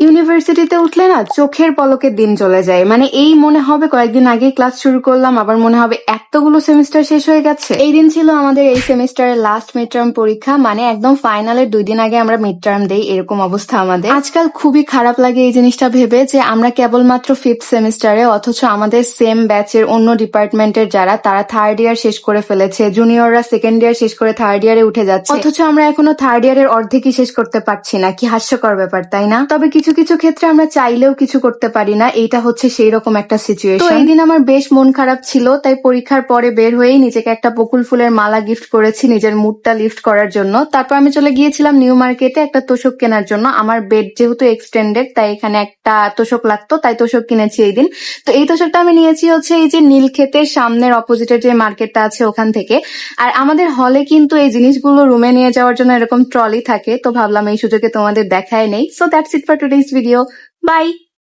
ইউনিভার্সিটিতে উঠলে না চোখের পলকে দিন চলে যায়, মানে এই মনে হবে কয়েকদিন আগে ক্লাস শুরু করলাম, আবার মনে হবে এতগুলো সেমিস্টার শেষ হয়ে গেছে। এই দিন ছিল আমাদের এই সেমিস্টারের লাস্ট মিড টার্ম পরীক্ষা, মানে একদম ফাইনালের 2 দিন আগে আমরা মিড টার্ম দেই, এরকম অবস্থা আমাদের। আজকাল খুবই খারাপ লাগে এই জিনিসটা ভেবে যে আমরা কেবলমাত্র 5th সেমিস্টারে, অথচ আমাদের সেম ব্যাচের অন্য ডিপার্টমেন্টের যারা তারা 3rd ইয়ার শেষ করে ফেলেছে, জুনিয়ররা 2nd ইয়ার শেষ করে 3rd ইয়ারে উঠে যাচ্ছে, অথচ আমরা এখনো 3rd ইয়ারের অর্ধেকই শেষ করতে পারছি না। কি হাস্যকর ব্যাপার, তাই না? তবে কিছু কিছু ক্ষেত্রে আমরা চাইলেও কিছু করতে পারি না, এইটা হচ্ছে সেই রকম একটা সিচুয়েশন। তো এই দিন আমার বেশ মন খারাপ ছিল, তাই পরীক্ষার পরে বের হয়েই নিজেকে একটা বকুল ফুলের মালা গিফট করেছি নিজের মুডটা লিফট করার জন্য। তারপর আমি চলে গিয়েছিলাম নিউ মার্কেটে একটা তোশক কেনার জন্য। আমার বেড যেহেতু এক্সটেন্ডেড, তাই এখানে একটা তোশক লাগতো, তাই তোশক কিনেছি এই দিন। তো এই তোশকটা আমি নিয়েছি হচ্ছে এই যে নীলক্ষেতের সামনের অপোজিটের যে মার্কেটটা আছে ওখান থেকে। আর আমাদের হলে কিন্তু এই জিনিসগুলো রুমে নিয়ে যাওয়ার জন্য এরকম ট্রলি থাকে, তো ভাবলাম এই সুযোগে তোমাদের দেখায় নেই। So that's it for today's video. By.